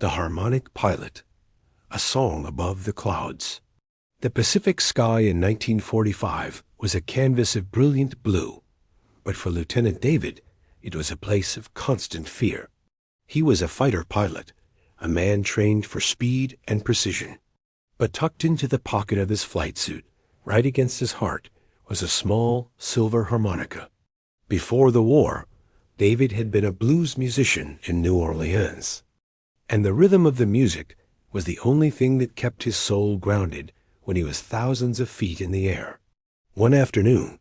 The Harmonic Pilot, a song above the clouds. The Pacific sky in 1945 was a canvas of brilliant blue, but for Lieutenant David, it was a place of constant fear. He was a fighter pilot, a man trained for speed and precision. But tucked into the pocket of his flight suit, right against his heart, was a small silver harmonica. Before the war, David had been a blues musician in New Orleans, and the rhythm of the music was the only thing that kept his soul grounded when he was thousands of feet in the air. One afternoon,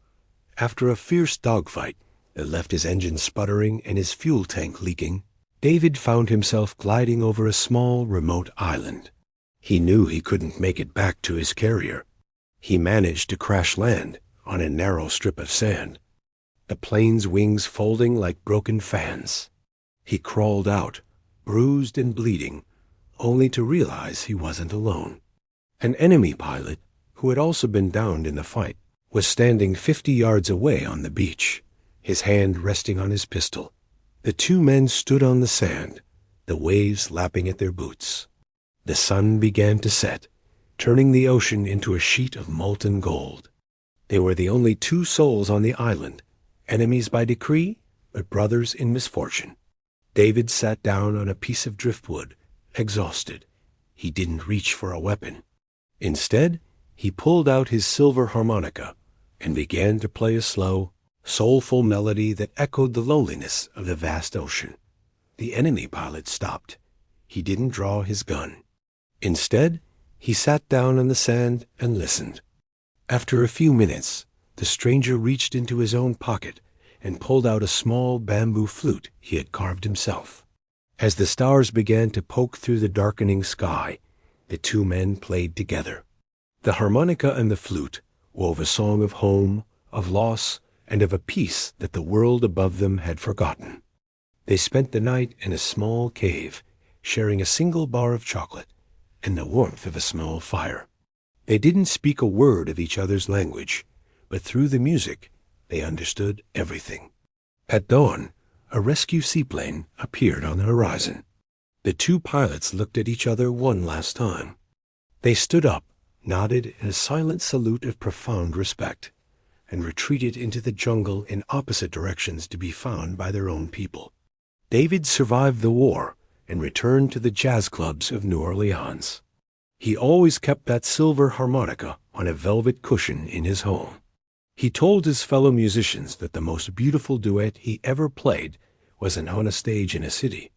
after a fierce dogfight that left his engine sputtering and his fuel tank leaking, David found himself gliding over a small, remote island. He knew he couldn't make it back to his carrier. He managed to crash land on a narrow strip of sand, the plane's wings folding like broken fans. He crawled out, bruised and bleeding, only to realize he wasn't alone. An enemy pilot, who had also been downed in the fight, was standing 50 yards away on the beach, his hand resting on his pistol. The two men stood on the sand, the waves lapping at their boots. The sun began to set, turning the ocean into a sheet of molten gold. They were the only two souls on the island, enemies by decree, but brothers in misfortune. David sat down on a piece of driftwood, exhausted. He didn't reach for a weapon. Instead, he pulled out his silver harmonica and began to play a slow, soulful melody that echoed the loneliness of the vast ocean. The enemy pilot stopped. He didn't draw his gun. Instead, he sat down on the sand and listened. After a few minutes, the stranger reached into his own pocket and pulled out a small bamboo flute he had carved himself. As the stars began to poke through the darkening sky, the two men played together. The harmonica and the flute wove a song of home, of loss, and of a peace that the world above them had forgotten. They spent the night in a small cave, sharing a single bar of chocolate and the warmth of a small fire. They didn't speak a word of each other's language, but through the music, they understood everything. At dawn, a rescue seaplane appeared on the horizon. The two pilots looked at each other one last time. They stood up, nodded in a silent salute of profound respect, and retreated into the jungle in opposite directions to be found by their own people. David survived the war and returned to the jazz clubs of New Orleans. He always kept that silver harmonica on a velvet cushion in his home. He told his fellow musicians that the most beautiful duet he ever played wasn't on a stage in a city,